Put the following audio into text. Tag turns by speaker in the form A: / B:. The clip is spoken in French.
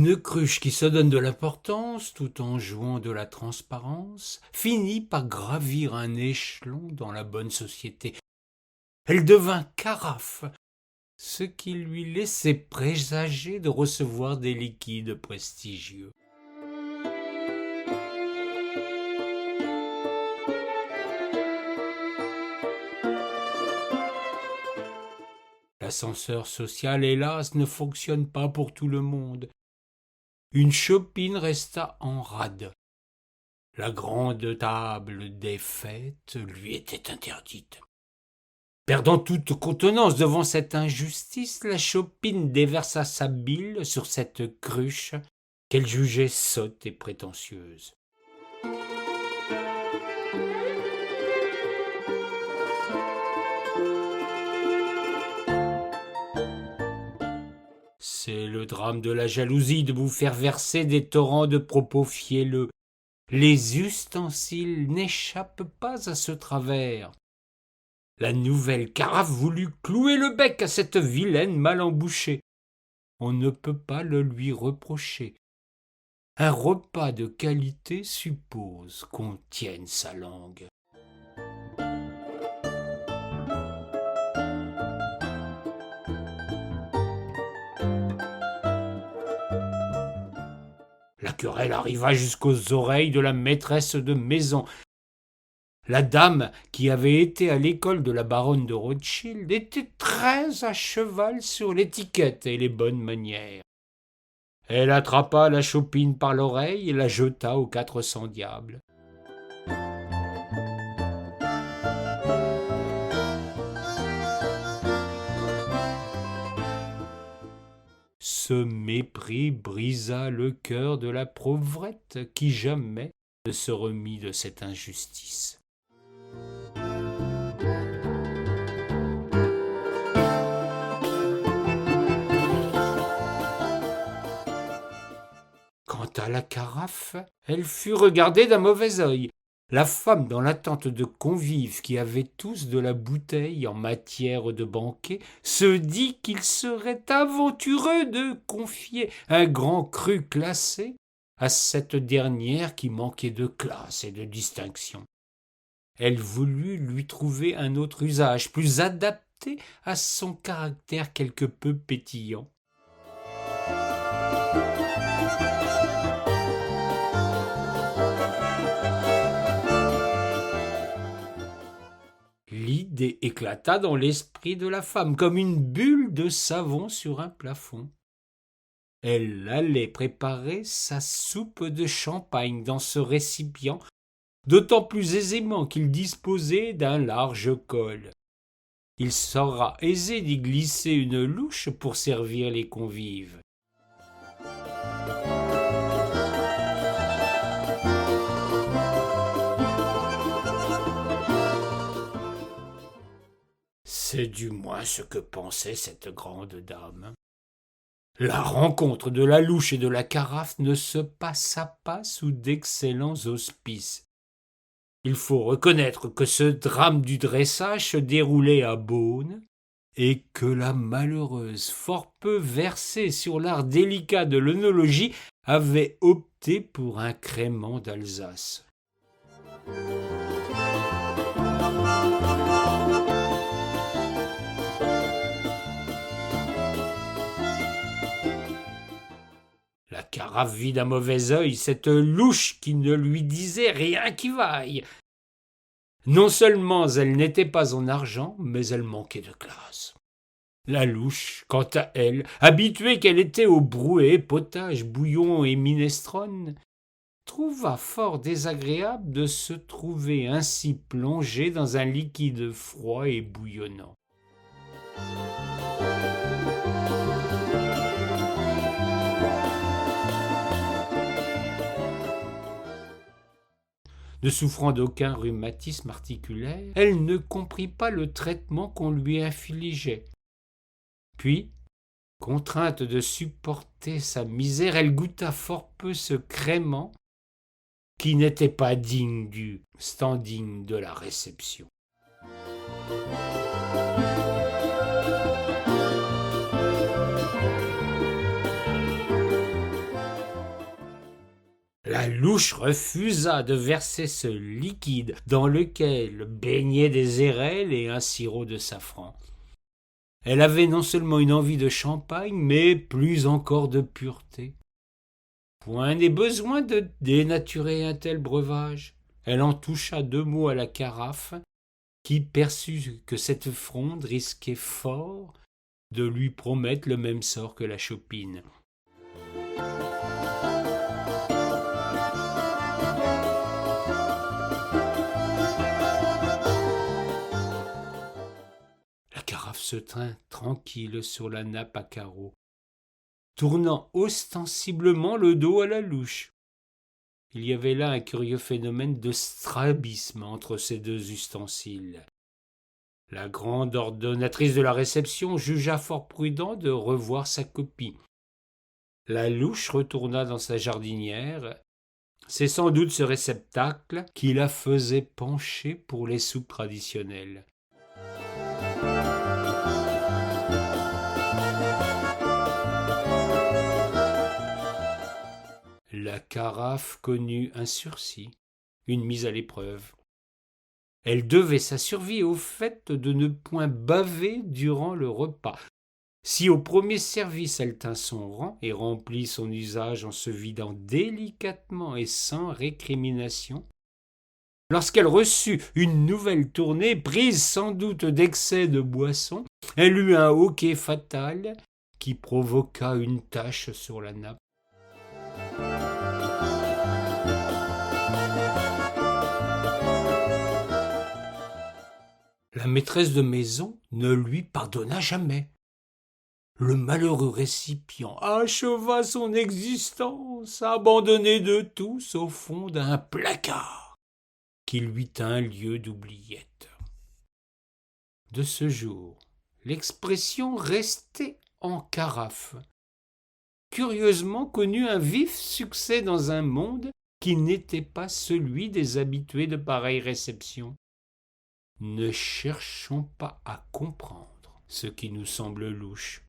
A: Une cruche qui se donne de l'importance tout en jouant de la transparence finit par gravir un échelon dans la bonne société. Elle devint carafe, ce qui lui laissait présager de recevoir des liquides prestigieux. L'ascenseur social, hélas, ne fonctionne pas pour tout le monde. Une chopine resta en rade. La grande table des fêtes lui était interdite. Perdant toute contenance devant cette injustice, la chopine déversa sa bile sur cette cruche qu'elle jugeait sotte et prétentieuse. C'est le drame de la jalousie de vous faire verser des torrents de propos fielleux. Les ustensiles n'échappent pas à ce travers. La nouvelle carafe voulut clouer le bec à cette vilaine mal embouchée. On ne peut pas le lui reprocher. Un repas de qualité suppose qu'on tienne sa langue. La querelle arriva jusqu'aux oreilles de la maîtresse de maison. La dame, qui avait été à l'école de la baronne de Rothschild, était très à cheval sur l'étiquette et les bonnes manières. Elle attrapa la chopine par l'oreille et la jeta aux 400 diables. Ce mépris brisa le cœur de la pauvrette qui jamais ne se remit de cette injustice. Quant à la carafe, elle fut regardée d'un mauvais œil. La femme, dans l'attente de convives qui avaient tous de la bouteille en matière de banquet, se dit qu'il serait aventureux de confier un grand cru classé à cette dernière qui manquait de classe et de distinction. Elle voulut lui trouver un autre usage, plus adapté à son caractère quelque peu pétillant. L'idée éclata dans l'esprit de la femme comme une bulle de savon sur un plafond. Elle allait préparer sa soupe de champagne dans ce récipient, d'autant plus aisément qu'il disposait d'un large col. Il sera aisé d'y glisser une louche pour servir les convives. C'est du moins ce que pensait cette grande dame. La rencontre de la louche et de la carafe ne se passa pas sous d'excellents auspices. Il faut reconnaître que ce drame du dressage se déroulait à Beaune et que la malheureuse, fort peu versée sur l'art délicat de l'œnologie, avait opté pour un crément d'Alsace. La carafe vit d'un mauvais œil cette louche qui ne lui disait rien qui vaille. Non seulement elle n'était pas en argent, mais elle manquait de classe. La louche, quant à elle, habituée qu'elle était au brouet, potage, bouillon et minestrone, trouva fort désagréable de se trouver ainsi plongée dans un liquide froid et bouillonnant. Ne souffrant d'aucun rhumatisme articulaire, elle ne comprit pas le traitement qu'on lui infligeait. Puis, contrainte de supporter sa misère, elle goûta fort peu ce crément qui n'était pas digne du standing de la réception. La louche refusa de verser ce liquide dans lequel baignaient des érelles et un sirop de safran. Elle avait non seulement une envie de champagne, mais plus encore de pureté. Point n'est besoin de dénaturer un tel breuvage. Elle en toucha 2 mots à la carafe, qui perçut que cette fronde risquait fort de lui promettre le même sort que la chopine. La carafe se tint tranquille sur la nappe à carreaux, tournant ostensiblement le dos à la louche. Il y avait là un curieux phénomène de strabisme entre ces 2 ustensiles. La grande ordonnatrice de la réception jugea fort prudent de revoir sa copie. La louche retourna dans sa jardinière. C'est sans doute ce réceptacle qui la faisait pencher pour les soupes traditionnelles. La carafe connut un sursis, une mise à l'épreuve. Elle devait sa survie au fait de ne point baver durant le repas. Si au premier service elle tint son rang et remplit son usage en se vidant délicatement et sans récrimination, lorsqu'elle reçut une nouvelle tournée, prise sans doute d'excès de boisson, elle eut un hoquet fatal qui provoqua une tache sur la nappe. La maîtresse de maison ne lui pardonna jamais. Le malheureux récipient acheva son existence, abandonné de tous au fond d'un placard qui lui tint lieu d'oubliette. De ce jour, l'expression restait en carafe. Curieusement connut un vif succès dans un monde qui n'était pas celui des habitués de pareilles réceptions. Ne cherchons pas à comprendre ce qui nous semble louche.